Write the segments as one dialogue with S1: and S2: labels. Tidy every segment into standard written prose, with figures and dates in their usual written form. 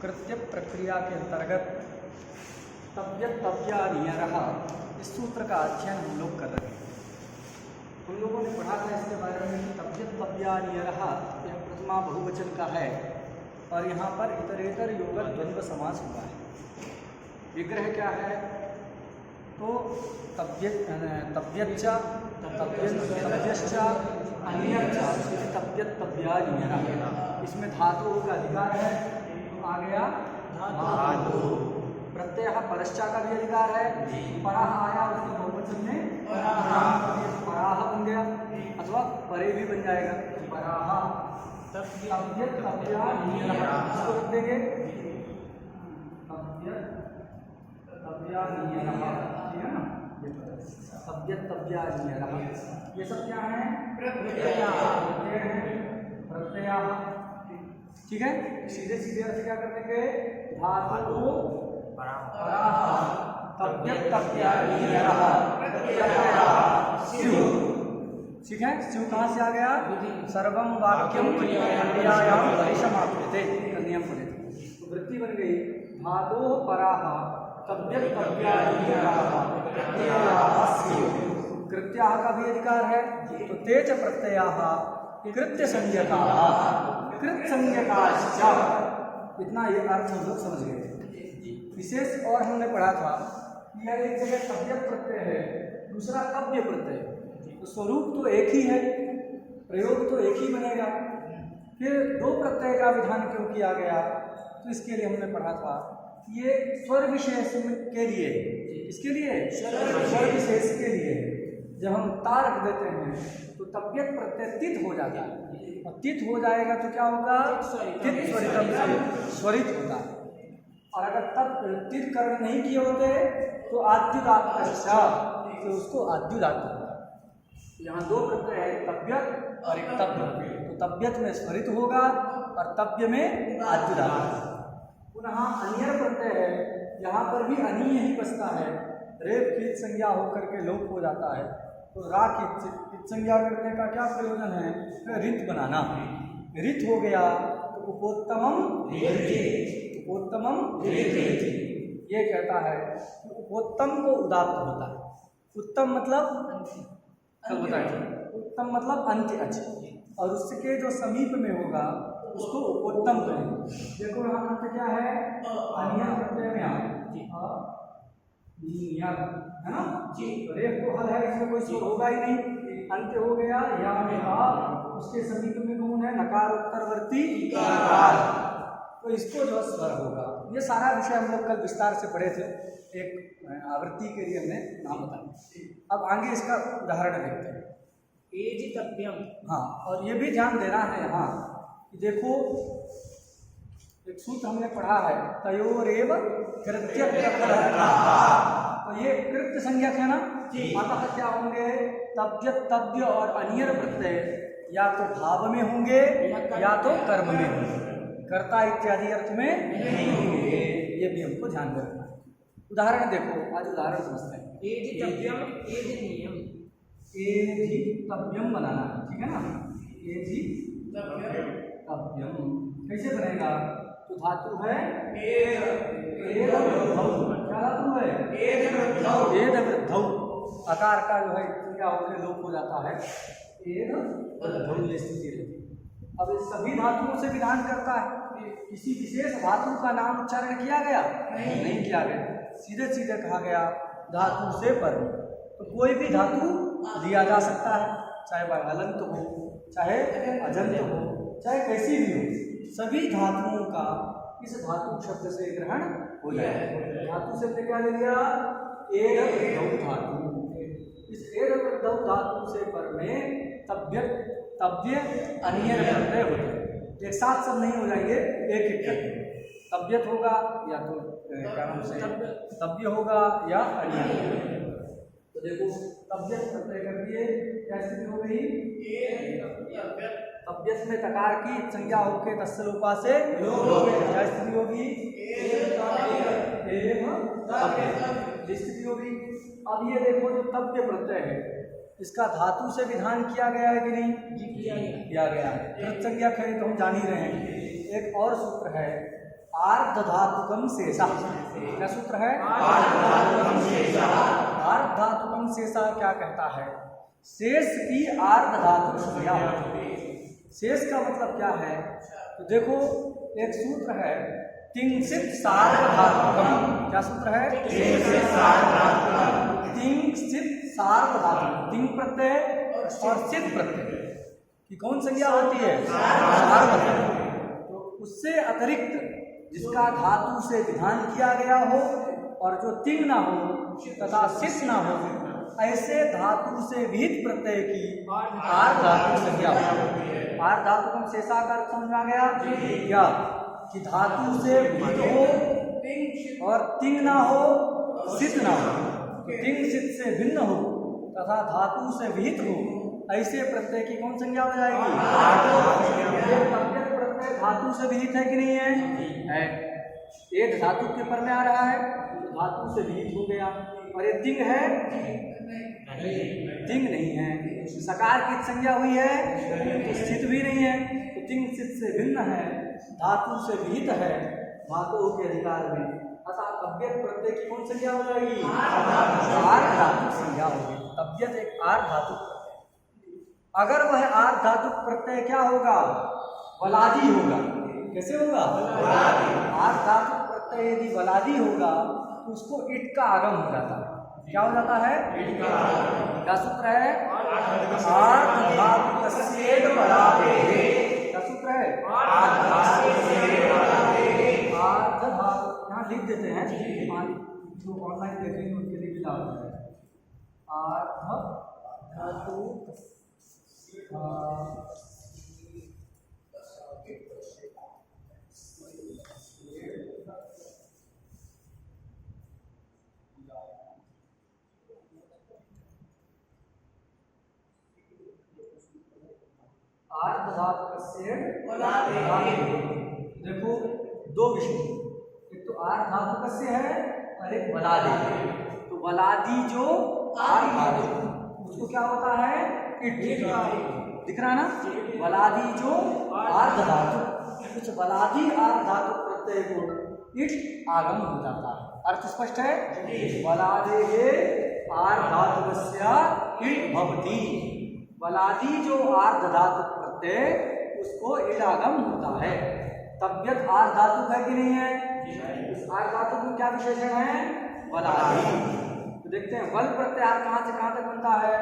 S1: कृत्य प्रक्रिया के अंतर्गत तव्यत् तव्यानियरः इस सूत्र का अध्ययन हम लोग कर रहे हैं। हम लोगों ने पढ़ा था इसके बारे में कि तव्यत् तव्यानियरः यह प्रथमा बहुवचन का है और यहाँ पर इतरेतर योगक द्वंद्व समास हुआ है। विग्रह क्या है? तो तव्यच्च तव्यश्च अन्यच्च तव्यत् तव्यानियरः, इसमें धातु का अधिकार है तो आ गया धातु। प्रत्यय परश्चा का भी अधिकार है, पराह आया उसके बहुवचन में पराह बन गया अथवा परे भी बन जाएगा पराह। तव्यत् तव्यानियरः इसको रख देंगे तव्यत् तव्यानियरः, ठीक है ना। तव्यत् तव्यानियरः ये सब क्या है? प्रत्यय, ठीक है। सीधे सीधे अर्थ क्या कर देंगे? धातु तव्यत् तव्यानियरः, ठीक है। स्यु कहाँ से आ गया? सर्वं वाक्यम क्रियायां परिसमाप्यते नियम पढ़े तो वृत्ति बन गई धातु पराः तव्यत् तव्यानियरः कृत्याः का भी अधिकार है तो तेज प्रत्ययाः कृत्य संज्ञकाः कृत संज्ञकाश्च, इतना ये अर्थ हम लोग समझ गए। विशेष और हमने पढ़ा था कि यह एक जगह तव्यत् प्रत्यय है, दूसरा तव्य प्रत्यय, तो स्वरूप तो एक ही है, प्रयोग तो एक ही बनेगा, फिर दो प्रत्यय का विधान क्यों किया गया? तो इसके लिए हमने पढ़ा था ये स्वर विशेष के लिए, इसके लिए स्वर विशेष के लिए जब हम ता रख देते हैं तो तव्यत् प्रत्यय तित हो जाता है और तित हो जाएगा तो क्या होगा? तित स्वरितम से स्वरित होता है। और अगर तब तित कर्ण नहीं किए होते तो आद्युदात्त, तो उसको आद्युदात्त होगा। यहाँ दो प्रत्यय है तव्यत् और एक तव्य, तो तव्यत् में स्वरित होगा और तव्य में आद्युदात्त। पुनः अन्यर प्रत्यय है, यहाँ पर भी अनीय ही बसता है, रेप की संज्ञा होकर के लोप हो जाता है, तो रा की संज्ञा करने का क्या प्रयोजन है? रित बनाना। रित हो गया तो उपोत्तमम उपोत्तमम ये कहता है कि उपोत्तम को उदात्त होता है। उत्तम मतलब उत्तम मतलब अंत्य अच्छी, और उसके जो समीप में होगा उसको उपोत्तम कहेंगे। देखो यहाँ अंत क्या है? अनियर प्रत्यय में है ना जी, रेप तो हल है, इसमें कोई स्वर होगा ही नहीं, अंत हो गया या में आ, उसके समीप में कौन है? नकार उत्तरवर्ती इकार, तो इसको जो स्वर होगा। ये सारा विषय हम लोग कल विस्तार से पढ़े थे, एक आवृत्ति के लिए हमने नाम बताया। अब आगे इसका उदाहरण देखते हैं। एज तव्यम, हाँ, और ये भी ध्यान देना है यहाँ कि देखो एक सूत्र हमने पढ़ा है तयोरेव कृत्य प्रकरणः, तो ये कृत्य संज्ञक है ना, अतः क्या होंगे? तव्यत् तव्य और अन्यर प्रत्यय या तो भाव में होंगे या तो कर्म में होंगे, कर्ता इत्यादि अर्थ में नहीं होंगे। ये भी हमको ध्यान में रखना है। उदाहरण देखो, आज उदाहरण समझते हैं। एज तव्यम एज नियम, एज तव्यम बनाना है, ठीक है ना। एज तव्यम कैसे बनेगा? तो धातु है क्या धातु है? एद वृद्धौ, आकार का जो है क्या होकर लोप हो जाता है, एद वृद्धौ स्थिति रहती है। अब इस सभी धातुओं से विधान करता है, किसी विशेष धातु का नाम उच्चारण किया गया? नहीं किया गया, सीधे सीधे कहा गया धातु से पर। तो कोई भी धातु लिया जा सकता है, चाहे वह हलंत हो, चाहे अजंत हो, चाहे कैसी भी हो, सभी धातुओं का इस धातु शब्द से ग्रहण हो जाए। धातु शब्द क्या ले लिया? एड धातु। इस एड धातु से पर में तव्य अन्यर प्रत्यय होते हैं, एक साथ सब नहीं हो जाएंगे, एक एक करके तव्यत होगा या तो क्या नाम से तव्य होगा या अन्यर। तो देखो तव्यत प्रत्यय कर दिए, क्या स्थिति हो गई? तव्यत में तकार की संज्ञा होके तस्सलोपा से क्या स्थिति होगी? स्थिति होगी। अब ये देखो जो तव्य प्रत्यय है, इसका धातु से विधान किया गया है कि नहीं? किया गया है। कृत संज्ञा खड़ी तो हम जान ही रहे हैं। एक और सूत्र है आर्ध धातुकम शेषा। क्या सूत्र है? आर्ध धातुकम शेषा क्या कहता है? शेष की आर्ध धातु संज्ञा होती है। शेष का मतलब क्या है? तो देखो एक सूत्र है तिंसित सार्वधातुकम। क्या सूत्र है? तिंसित सार्वधातुकम। तिंग प्रत्यय और सिद्ध प्रत्यय की कौन संज्ञा होती है? सार्वधातुक। तो उससे अतिरिक्त जिसका धातु से विधान किया गया हो और जो तिंग ना हो तथा सिद्ध ना हो, ऐसे धातु से विहित प्रत्यय की आर्ध धातु संज्ञा होती है। आर्ध धातुकम शेषा का अर्थ समझ में आ गया क्या? कि धातु से विहित हो और तिंग ना हो, सिद्ध ना हो। तो तिंग सिद्ध से भिन्न हो तथा धातु से विहित हो, ऐसे प्रत्यय की कौन संज्ञा हो जाएगी? प्रत्यय धातु से विहित है कि नहीं है? एक धातु के पर में आ रहा है तो धातु से विहित हो गया। और ये तिंग है? तिंग नहीं है। सकार की संज्ञा हुई है तो स्थित भी नहीं है। तो तिंग सिद्ध से भिन्न है, धातु से विहित है धातुओं के अधिकार में, अतः तव्यत प्रत्यय की कौन संज्ञा हो जाएगी? आर्ध धातु संज्ञा होगी। तव्यत एक आर्ध धातु प्रत्यय। अगर वह आर्ध धातु प्रत्यय क्या होगा? वलादी होगा। कैसे होगा? आर्ध धातु प्रत्यय यदि वलादी होगा तो उसको इट का आगम हो जाता है। क्या हो जाता है? क्या सूत्र है? आर्ध धातु कस्येद वलादेः। क्या सूत्र है? आर्ध धातु यहाँ लिख देते हैं, जो ऑनलाइन देखेंगे उनके लिए भी लाभ है। आर्ध धातु आर्ध धातु से देखो दो विषय, एक तो आर्ध धातु कस्य है और एक वलादी। तो वलादी जो आर्ध धातु उसको क्या होता है? इट। दिख रहा ना? वलादी जो आर्ध धातु, कुछ वलादी आर्ध धातु प्रत्यय को इट आगम हो जाता है। अर्थ स्पष्ट है? वलादेः आर्ध धातुकस्य इट भवति। वलादी जो आर्ध धातु प्रत्यय उसको इट आगम होता है। तव्यत आर्ध धातु है कि नहीं है? उस आर्ध धातु में क्या विशेषण है? वलादी। तो देखते हैं वल प्रत्याहार कहाँ से कहाँ तक बनता है?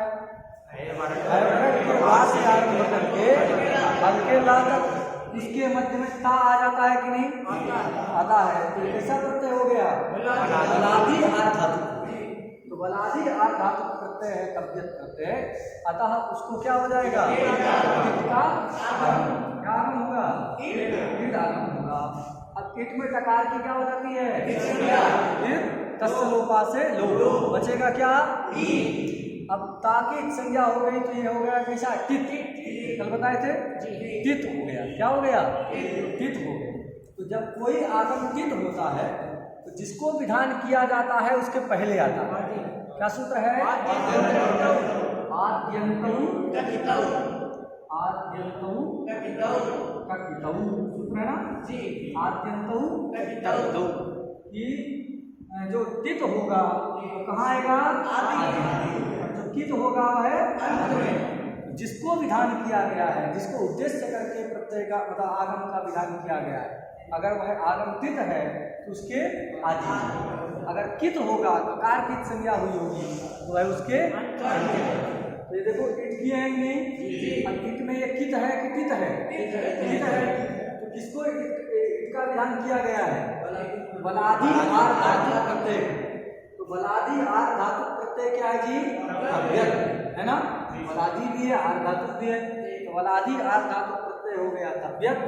S1: हल्के ला तक। इसके मध्य में ता आ जाता है कि नहीं? आता है। तो कैसा प्रत्यय हो गया? वलादी आर्ध धातु। तो वलादी आर्ध धातु प्रत्यय है तव्यत प्रत्यय, अतः उसको क्या हो जाएगा? क्या आगम होगा? इट आगम होगा। अब इट में टकार की क्या हो जाती है? तस्य लोपा से लोप बचेगा क्या? अब ताकि संज्ञा हो गई तो ये हो गया कैसा? तित। कल बताए थे तित हो गया। क्या हो गया? तित हो गया। तो जब कोई आगम तित होता है तो जिसको विधान किया जाता है उसके पहले आता है। क्या सूत्र है? सूत्र है ना जी। आद्यन्तौ कि जो तित होगा वो कहाँ आएगा? जो कित होगा वह अंत में। जिसको विधान किया गया है, जिसको उद्देश्य करके प्रत्यय का मतलब आगम का विधान किया गया है, अगर वह आगम तित है तो उसके आदि। अगर कित होगा ककार की संज्ञा हुई होगी तो वह उसके। तो ये देखो इट किए हैं नहीं? अब इट में ये कित है कि तित है? कित है। तो किसको इट का विधान किया गया है? वलादी आर्ध धातु प्रत्यय। तो वलादी आर्ध धातु प्रत्यय क्या है जी? तव्यत है ना? वलादी भी है आर्ध धातु भी है। तो वलादी आर्ध धातु प्रत्यय हो गया तव्यत।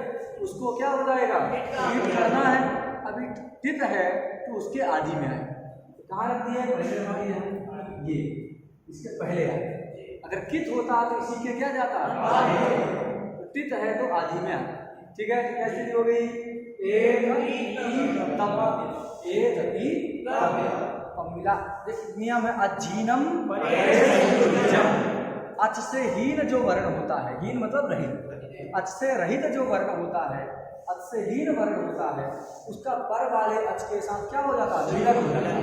S1: उसको क्या हो जाएगा? इट करना है। अभी तित है तो उसके आदि में आए। तो कहाँ रख दिया? पहले वाली है ये, इसके पहले आए। अगर कित होता तो इसी के क्या जाता? तो तित है तो आदि में आए। ठीक है? कैसी हो गई? अब मिला नियम है अजीनम अच से हीन जो वर्ण होता है, हीन मतलब रहित, अच से रहित जो वर्ण होता है, अच से हीन वर्ण होता है, उसका पर वाले अच के साथ क्या हो जाता है, मिलन हो जाता है।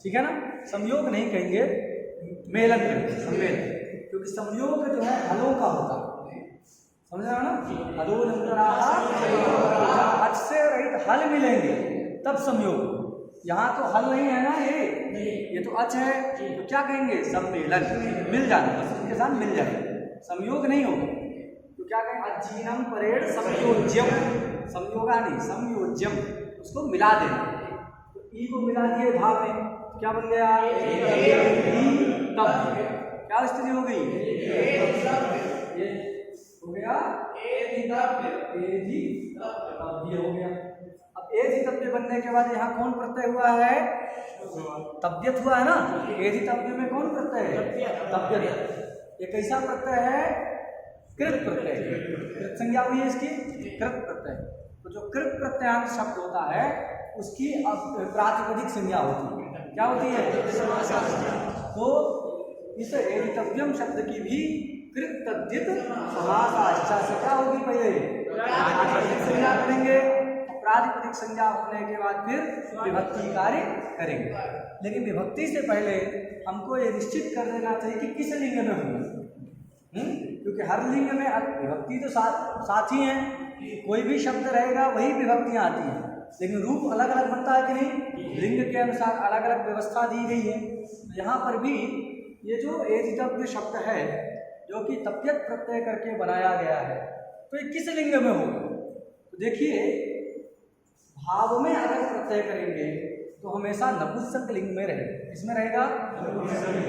S1: ठीक है ना, संयोग नहीं कहेंगे, मेलन कहेंगे, सम्मेलन, क्योंकि संयोग जो है हलों का होता है, समझ रहे हो ना, हलो नंतराहा, जब अच से रहित हल मिलेंगे तब संयोग। यहाँ तो हल नहीं है ना, ये तो अच है, तो क्या कहेंगे, सम्मेलन, मिल जाना, बस उनके साथ मिल जाए, संयोग नहीं होगा। तो क्या कहें, अजीनम परेड संयोज्यम, संयोगा नहीं, संयोज्यम, उसको मिला देना। तो ई को मिला दिए भाव में, क्या बन गया, तब क्या स्थिति हो गई, ये हो गया ये हो गया। अब एधितव्य बनने के बाद यहाँ कौन प्रत्यय हुआ है, तब्यत हुआ है ना, एधितव्य में कौन प्रत्यय है, तब्यत। ये कैसा प्रत्यय है, कृत प्रत्यय, कृत संज्ञा हुई है इसकी, कृत प्रत्यय। तो जो कृत प्रत्ययांत शब्द होता है उसकी प्रातिपदिक संज्ञा होती है, क्या होती है। तो इस एधितव्यम शब्द की भी कृत तद्धित समासाश्चा से क्या होगी, पहले प्रातिपदिक संज्ञा करेंगे, प्रातिपदिक संज्ञा होने के बाद फिर विभक्ति कार्य करेंगे। लेकिन विभक्ति से पहले हमको ये निश्चित कर देना चाहिए कि किस लिंग में होंगे, क्योंकि हर लिंग में विभक्ति तो साथ ही है, कोई भी शब्द रहेगा वही विभक्तियाँ आती हैं, लेकिन रूप अलग अलग बनता है कि नहीं, लिंग के अनुसार अलग अलग व्यवस्था दी गई है। तो यहाँ पर भी ये जो एधितव्य शब्द है जो कि तप्यत प्रत्यय करके बनाया गया है, तो ये किस लिंग में होगा। तो देखिए, भाव में अगर प्रत्यय करेंगे तो हमेशा नपुंसक लिंग में रहेगा, इसमें रहेगा,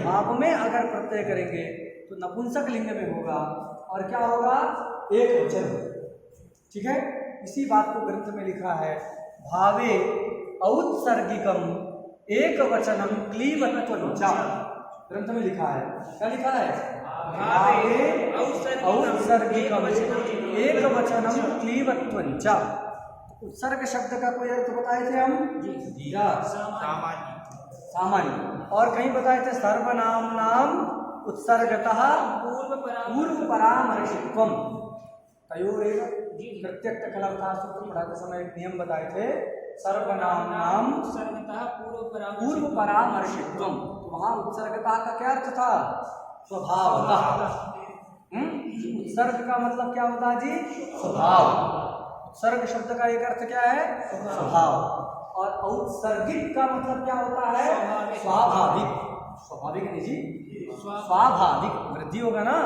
S1: भाव में अगर प्रत्यय करेंगे तो नपुंसक लिंग में होगा, और क्या होगा, एक वचन। ठीक है, इसी बात को ग्रंथ में लिखा है, भावे औत्सर्गिकम एक वचनम क्लीवत्वंचा, ग्रंथ में लिखा है, क्या लिखा है, भावे औत्सर्गिकम एक वचनम क्लीवत्वंचा। उत्सर्ग शब्द का कोई अर्थ बताए थे हम, सामान्य, और कहीं बताए थे सर्वनाम नाम उत्सर्गतः पूर्व परामर्शित्वम, तयोरेव प्रत्यक्ष कलर्था सूत्र पढ़ाते समय एक नियम बताए थे, सर्वनाम नाम पूर्व परामर्शित्वम। तो वहाँ उत्सर्गता का क्या अर्थ था, स्वभावतः। उत्सर्ग का मतलब क्या होता है जी, स्वभाव। उत्सर्ग शब्द का एक अर्थ क्या है, स्वभाव, और औत्सर्गिक का मतलब क्या होता है, स्वाभाविक। स्वाभाविक नहीं जी, स्वाभाविक, वृद्धि होगा ना,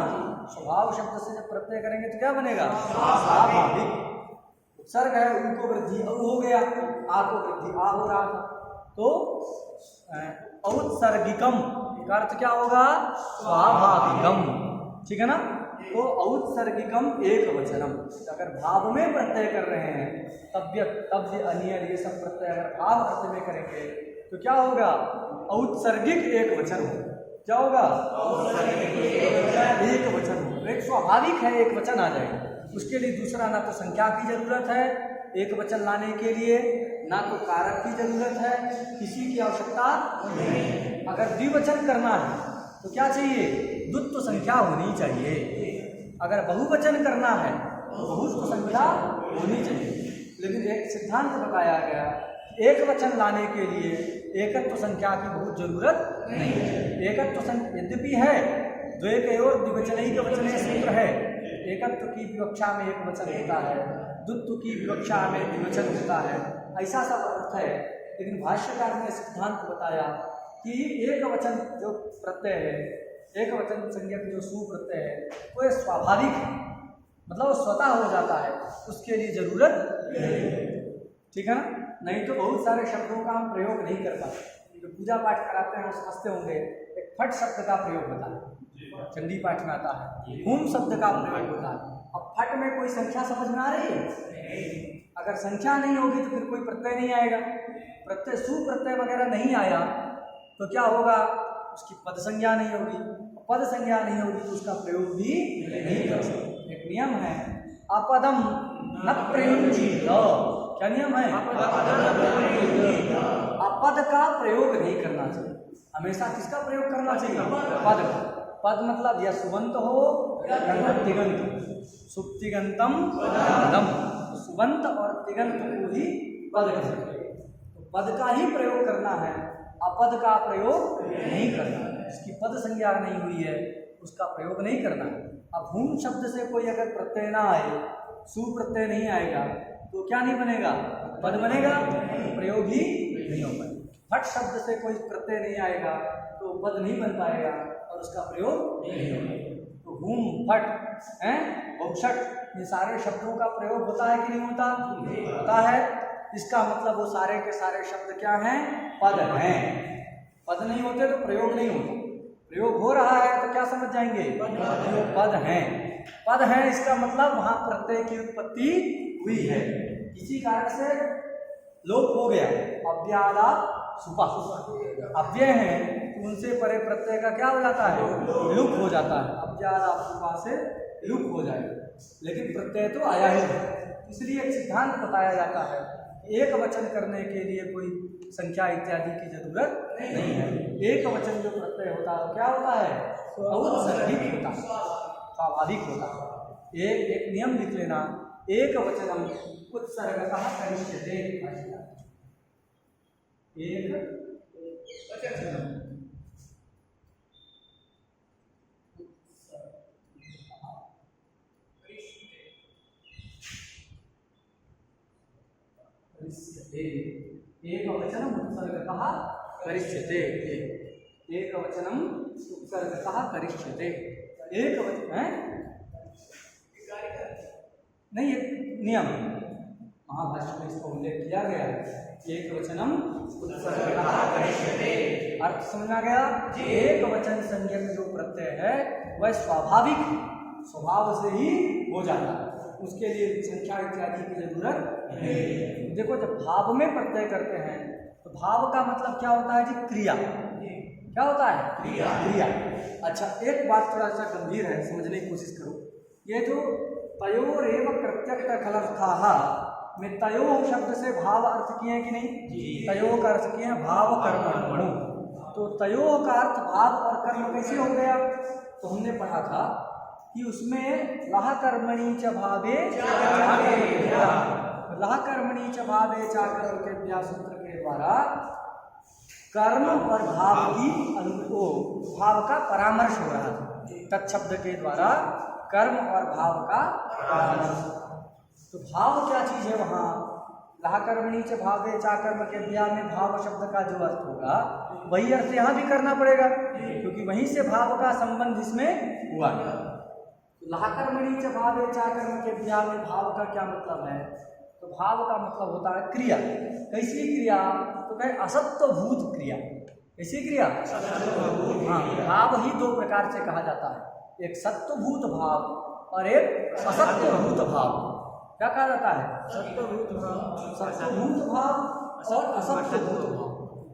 S1: स्वभाव शब्द से जब प्रत्यय करेंगे तो क्या बनेगा, स्वाभाविक। उत्सर्ग है, उनको वृद्धि औ हो गया, आ को वृद्धि आ हो रहा था, तो औत्सर्गिकम का अर्थ क्या होगा, स्वाभाविकम। ठीक है ना, तो औत्सर्गिकम एक वचनम, अगर भाव में प्रत्यय कर रहे हैं, तब्यत, तब्य, अनियल, ये सब प्रत्यय अगर भाव अर्थ में करेंगे तो क्या होगा, औत्सर्गिक एक वचन हो। क्या होगा, एक वचन हो, एक स्वाभाविक है, एक वचन आ जाएगा। उसके लिए दूसरा ना तो संख्या की जरूरत है एक वचन लाने के लिए, ना तो कारक की जरूरत है, किसी की आवश्यकता नहीं। अगर द्विवचन करना है तो क्या चाहिए, द्वित्व संख्या होनी चाहिए। अगर बहुवचन करना है तो बहुत्व संख्या होनी चाहिए। लेकिन एक सिद्धांत बताया गया, एक वचन लाने के लिए एकत्व संख्या की बहुत जरूरत नहीं है। एकत्व संख्या यद्यपि है, द्वैकयोर द्विवचनैक वचने सूत्र है, एकत्व की विवक्षा में एक वचन होता है, द्वित्व की विवक्षा में द्विवचन होता है, ऐसा सब अर्थ है। लेकिन भाष्यकार ने सिद्धांत बताया कि एक वचन जो प्रत्यय है, एक वचन संज्ञक जो सुप्रत्यय है, वो एक स्वाभाविक है, मतलब स्वतः हो जाता है, उसके लिए जरूरत नहीं। ठीक है ना, नहीं तो बहुत सारे शब्दों का हम प्रयोग नहीं कर पाते। जो पूजा पाठ कराते हैं वो समझते होंगे, एक फट शब्द का प्रयोग होता है, चंडी पाठ में आता है, हुम शब्द का प्रयोग होता है। अब फट में कोई संख्या समझ में आ रही है, अगर संख्या नहीं होगी तो फिर कोई प्रत्यय नहीं आएगा, प्रत्यय सुप्रत्यय वगैरह नहीं आया तो क्या होगा, उसकी पद संज्ञा नहीं होगी, पद संज्ञा नहीं होगी तो उसका प्रयोग भी नहीं कर सकते। एक नियम है, अपदम न प्रयुंजीत, क्या नियम है, अपद का प्रयोग नहीं करना चाहिए। हमेशा किसका प्रयोग करना चाहिए, पद का। पद मतलब या सुबंत हो या तिगंत, सुप्तिगंतम पदम, सुबंत और तिगंत को ही पद कहते हैं। तो पद का ही प्रयोग करना है, अपद का प्रयोग नहीं करना। इसकी पद संज्ञा नहीं हुई है उसका प्रयोग नहीं करना। अब हूम शब्द से कोई अगर प्रत्यय ना आए, सु प्रत्यय नहीं आएगा तो क्या नहीं बनेगा, पद बनेगा, प्रयोग ही नहीं हो पाएगा। फट शब्द से कोई प्रत्यय नहीं आएगा तो पद नहीं बन पाएगा और उसका प्रयोग नहीं होगा। तो हूम, फट, बहुशट, ये सारे शब्दों का प्रयोग होता है कि नहीं होता, होता है। इसका मतलब वो सारे के सारे शब्द क्या हैं, पद हैं। पद नहीं होते तो प्रयोग नहीं होता, प्रयोग हो रहा है तो क्या समझ जाएंगे, पद हैं। पद है इसका मतलब वहां प्रत्यय की उत्पत्ति हुई है, किसी कारण से लोप हो गया। अव्यालाप सुपा अव्यय है तो उनसे परे प्रत्यय का क्या हो जाता है, लुप हो जाता है। अव्यालाप सुपा से लुप हो जाएगा, लेकिन प्रत्यय तो आया ही है। इसलिए एक सिद्धांत बताया जाता है, एक वचन करने के लिए कोई संख्या इत्यादि की जरूरत नहीं है। एक वचन जो प्रत्यय होता है क्या होता है, औत्सर्गिक होता है, स्वाभाविक होता है। एक नियम लिख लेना, एक वचनम उत्सर्गतः करिष्यते, एक वचनम एक वचनम उत्सर्गतः करिष्यते, एक वचनम उत्सर्गतः करिष्यते। एक वचन है नहीं, एक नियम महाभाष्य में इसको उल्लेख किया गया है। एक वचनम उत्सर्गतः करिष्यते, अर्थ समझना गया। एक वचन संज्ञक जो प्रत्यय है वह स्वाभाविक स्वभाव से ही हो जाता है, उसके लिए संख्या इत्यादि की जरूरत नहीं। देखो जब भाव में प्रत्यय करते हैं तो भाव का मतलब क्या होता है जी, क्रिया। क्या होता है, क्रिया। अच्छा एक बात थोड़ा सा गंभीर है, समझने की कोशिश करो। ये जो तयोरेव प्रत्यक्त खलर्थाः में तयो शब्द से भाव अर्थ किए हैं कि नहीं, तयो का अर्थ किए हैं भाव कर्म। तो तयो का अर्थ भाव और कर्म कैसे हो गया, तो हमने पढ़ा था कि उसमें लह कर्मणि च भावे लह कर्मणि च भावे चाकर के व्यासूत्र के द्वारा कर्म और भाव की भाव का परामर्श हो रहा था। तत्शब्द के द्वारा कर्म और भाव का परामर्श। तो भाव क्या चीज है, वहाँ लह कर्मणि च भावे चाकर्म के व्या में भाव शब्द का जो अर्थ होगा वही अर्थ यहाँ भी करना पड़ेगा, क्योंकि वहीं से भाव का संबंध इसमें हुआ। लह कर्मणि च भावे चाकर्म के व्या में भाव का क्या मतलब है, तो भाव का मतलब होता है क्रिया। कैसी क्रिया, तो कहे असत्वभूत क्रिया। कैसी क्रिया, हाँ, भाव ही दो प्रकार से कहा जाता है, एक सत्वभूत भाव और एक असत्वभूत भाव। क्या कहा जाता है, सत्वभूत भाव और असत्वभूत भाव।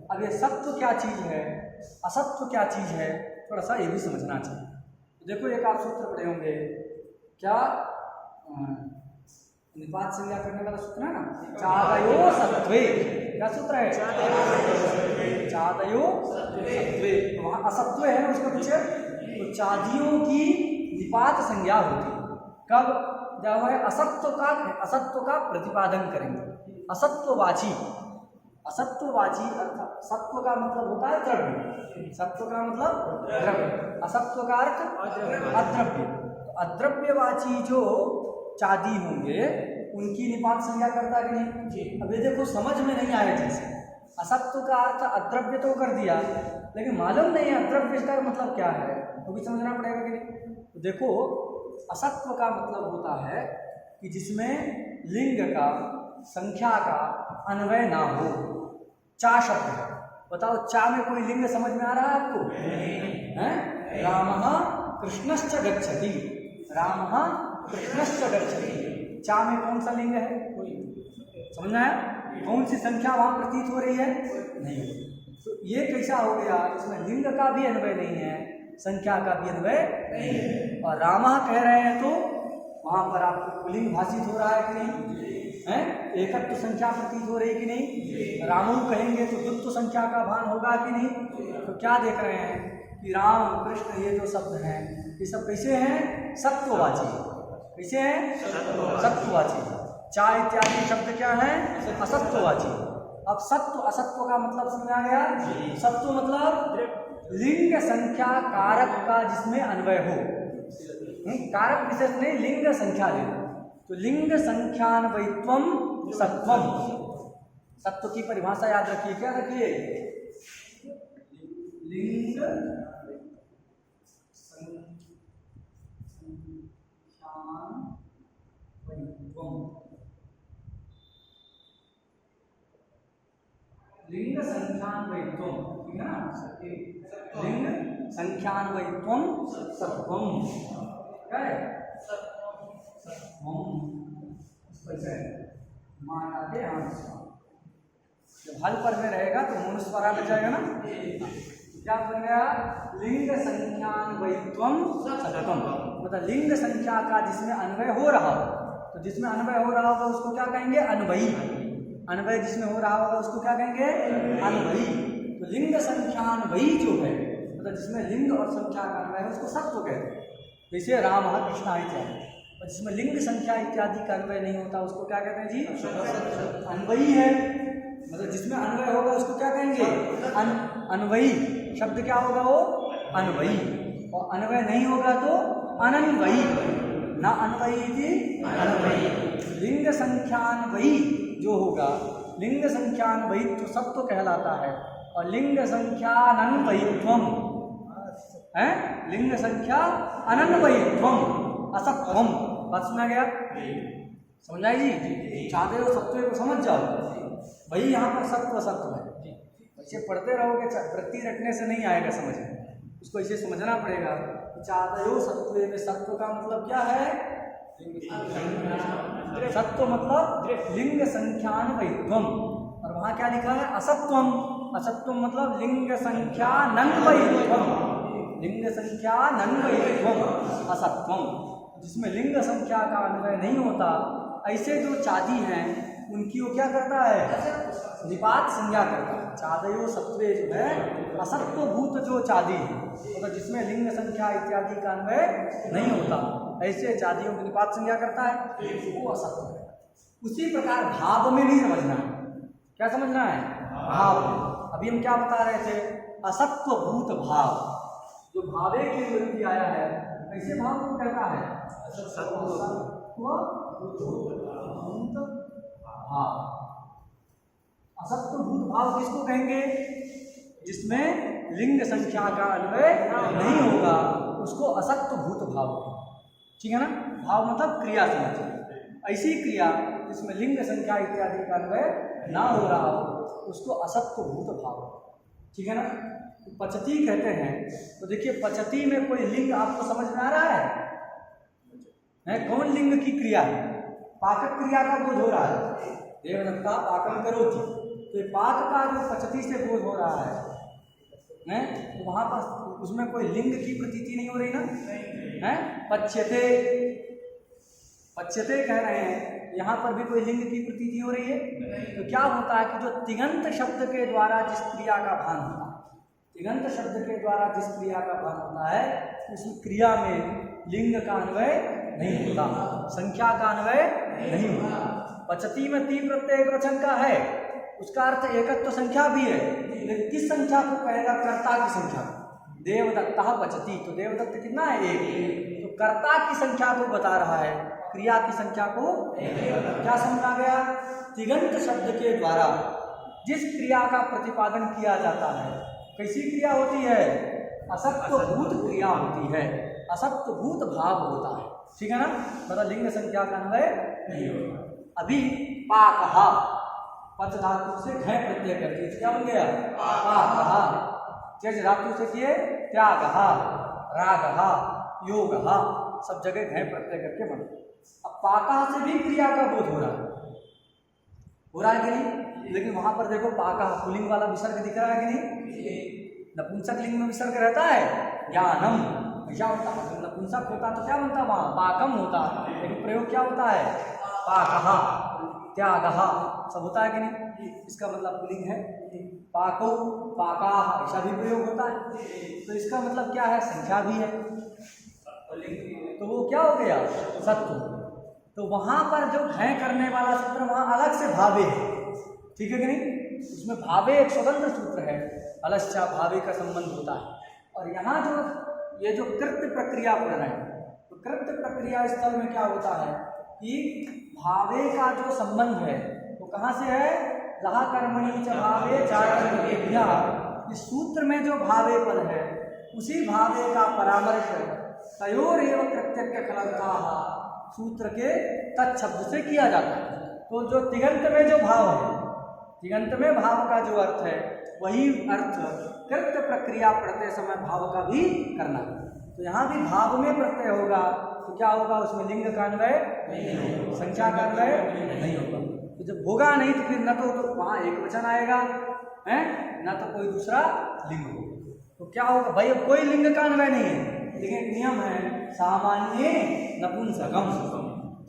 S1: अब ये सत्व क्या चीज है, असत्व क्या चीज है, थोड़ा सा ये भी समझना चाहिए। देखो एक आप सूत्र पढ़े होंगे, क्या निपात संज्ञा करने वाला सूत्र है ना, चादयो सत्वे। क्या सूत्र है, चादयो सत्वे। वहाँ असत्व है ना उसका पीछे, तो चादियों की निपात संज्ञा होती है कब, जब वह असत्व का प्रतिपादन करेंगे। असत्ववाची अर्थ, सत्व का मतलब होता है द्रव्य, सत्व का मतलब द्रव्य, असत्व का अर्थ अद्रव्य। तो अद्रव्यवाची जो चादी होंगे उनकी निपात संज्ञा करता कि नहीं। अब ये देखो समझ में नहीं आया, जैसे असत्व का अर्थ अद्रव्य तो कर दिया, लेकिन मालूम नहीं है अद्रव्य का मतलब क्या है, तो भी समझना पड़ेगा कि नहीं। तो देखो असत्व का मतलब होता है कि जिसमें लिंग का संख्या का अन्वय ना हो। चा शब्द है, बताओ चा में कोई लिंग समझ में आ रहा है आपको, हैं? रामः कृष्णश्च गच्छति, रामः कृष्णश्च गच्छति। चा में कौन सा लिंग है, कोई समझना है, कौन सी संख्या वहां प्रतीत हो रही है, नहीं। तो ये कैसा हो गया, इसमें लिंग का भी अन्वय नहीं है, संख्या का भी अन्वय नहीं है। और रामः कह रहे हैं तो वहां पर आपको पुल्लिंग भाषित हो रहा है कि नहीं, है? एकत्व संख्या प्रतीत हो रही है कि नहीं। रामू कहेंगे तो द्वित्व संख्या का भान होगा कि नहीं। तो क्या देख रहे हैं, कि राम कृष्ण ये जो शब्द हैं ये सब कैसे हैं? सत्ववाची। कैसे हैं? सत्ववाची। चा इत्यादि शब्द क्या है? असत्ववाची। अब सत्व असत्व का मतलब समझ आ गया? सत्व मतलब लिंग संख्या कारक का जिसमें अन्वय हो। कारक विशेष नहीं, लिंग संख्या ले। तो लिंग संख्यान्वयित्वम सत्वम। सत्व की परिभाषा याद रखिए। क्या रखिए? लिंग लिंग संख्यान्वयित्वम, ठीक है ना? लिंग संख्यान्वयित्वम सत्वम। क्या है? सत्वम। मानाते जब हल पर में रहेगा तो मनुस्वरा में जाएगा ना। क्या बन गया? लिंग संख्यान्वयित्वम सत्वम। मतलब लिंग संख्या का जिसमें अन्वय हो रहा हो, तो जिसमें अन्वय हो रहा होगा उसको क्या कहेंगे? अन्वयी। अन्वय जिसमें हो रहा होगा उसको क्या कहेंगे? अन्वयी। तो लिंग संख्यान्वयी जो है, मतलब जिसमें लिंग और संख्या का अन्वय है उसको सत्व कहते हैं। जैसे राम कृष्ण इत्यादि। और जिसमें लिंग संख्या इत्यादि का अन्वय नहीं होता उसको क्या कहते हैं जी? अन्वयी है। मतलब जिसमें अन्वय होगा उसको क्या कहेंगे? अन्वयी। शब्द क्या होगा? वो अन्वयी। और अन्वय नहीं होगा तो अनन्वयी। ना अन्वयी थी अन्वयी। लिंग संख्यान्वयी जो होगा, लिंग संख्यान्वयित्व तो सत्व कहलाता है। और लिंग संख्यानन्वयित्वम है, लिंग संख्या अनन्वयित्वम असत्वम। बात सुना गया? समझ आई जी? चाहते हो सत्व को समझ जाओ, वही यहाँ पर सत्व सत्व है। ऐसे पढ़ते रहोगे, वृत्ति रखने से नहीं आएगा समझ में, उसको ऐसे समझना पड़ेगा। चाहते हो सत्व में सत्व का मतलब क्या है? सत्व मतलब लिंग संख्यान्वयित्वम। और वहाँ क्या लिखा है? असत्वम। असत्वम मतलब लिंग संख्यानन्वयित्वम। लिंग संख्यानन्वयित्वम असत्वम। जिसमें लिंग संख्या का अन्वय नहीं होता, ऐसे जो चादी हैं उनकी वो क्या करता है? निपात संज्ञा करता है। चादयो सत्वे जो है असत्वभूत जो चादी है, मतलब जिसमें लिंग संख्या इत्यादि का अन्वय नहीं होता, ऐसे चादियों की निपात संज्ञा करता है, वो असत्व है। उसी प्रकार भाव में भी समझना है। क्या समझना है? भाव। अभी हम क्या बता रहे थे? असत्वभूत भाव। जो भावे की वृत्ति आया है, ऐसे भाव को कहता है भाव। असत्वभूत भाव किसको कहेंगे? जिसमें लिंग संख्या का अन्वय नहीं होगा उसको असत्वभूत भाव। ठीक है ना? भाव मतलब क्रिया समझ। ऐसी क्रिया जिसमें लिंग संख्या इत्यादि का अन्वय ना हो रहा हो उसको असत्वभूत भाव। ठीक है ना? तो पचती कहते हैं। तो देखिए पचती में कोई लिंग आपको समझ में आ रहा है? कौन लिंग की क्रिया है? पाकक क्रिया का बोध हो रहा है। देवदत्ता पाकम करोति, तो पाक का जो पचती से बोध हो रहा है, तो वहाँ पर उसमें कोई लिंग की प्रतीति नहीं हो रही ना? पच्यते, पच्यते कह रहे हैं, यहाँ पर भी कोई लिंग की प्रतीति हो रही है। तो क्या होता है कि जो तिङन्त शब्द के द्वारा जिस क्रिया का भान होता है, तिङन्त शब्द के द्वारा जिस क्रिया का भान होता है उस क्रिया में लिंग का अन्वय नहीं होता, संख्या का अन्वय नहीं होता। पचती में ती प्रत्यय एक वचन का है, उसका अर्थ एकत्व संख्या भी है, लेकिन किस संख्या को कहेगा? कर्ता की संख्या। देवदत्ता पचती, तो देवदत्त कितना है? एक। तो कर्ता की संख्या को बता रहा है, क्रिया की संख्या को। क्या समझा गया? तिङन्त शब्द के द्वारा जिस क्रिया का प्रतिपादन किया जाता है, कैसी क्रिया होती है? असत्वभूत क्रिया होती है, असत्वभूत भाव होता है। ठीक है ना? मतलब लिंग संख्या का अन्वय नहीं होता। अभी पाकहा, पच धातु से घय प्रत्यय करती है, क्या बन गया? पाकहा। त्यज धातु से किए त्यागहा, रागहा, योगहा, सब जगह घय प्रत्यय करके बन। अब पाकहा से भी क्रिया का बोध हो रहा है, कि नहीं? लेकिन वहां पर देखो पाकहा पुल्लिंग वाला विसर्ग दिख रहा है कि नहीं? नपुंसक लिंग में विसर्ग रहता है ज्ञानम, क्या होता है? जब नपुंसक होता तो क्या बनता? वहाँ पाकम होता, लेकिन प्रयोग क्या होता है? पाकहा, त्यागहा, सब होता है कि नहीं? इसका मतलब पुल्लिंग है। पाको, पाका, ऐसा भी प्रयोग होता है। तो इसका मतलब क्या है? संख्या भी है, तो वो क्या हो गया? सत्व। तो वहां पर जो घय करने वाला सूत्र वहां अलग से भावे है, ठीक है कि नहीं? उसमें भावे एक स्वतंत्र सूत्र है, अलस्या भावे का संबंध होता है। और यहाँ जो ये जो कृत्य प्रक्रिया पढ़ रहे हैं, तो कृत्य प्रक्रिया स्थल में क्या होता है कि भावे का जो संबंध है वो कहाँ से है? लहा कर्मणि च भावे चाकर्मण्येभ्यः। इस सूत्र में जो भावे पद है उसी भावे का परामर्श तयोरेव कृत्यक्य खलर्थाः सूत्र के तत्शब्द से किया जाता है। तो जो तिगंत में जो भाव है, तिगंत में भाव का जो अर्थ है वही अर्थ कृत्य प्रक्रिया पढ़ते समय भाव का भी करना। तो यहाँ भी भाव में प्रत्यय होगा तो क्या होगा? उसमें लिंग का अन्वय नहीं होगा, संख्या का अन्वय नहीं होगा। तो जब होगा नहीं तो फिर न तो वहाँ एक वचन आएगा है, न तो कोई दूसरा लिंग होगा। तो क्या होगा भाई? अब कोई लिंग का अन्वय नहीं है, लेकिन एक नियम है सामान्य नपुंसकम।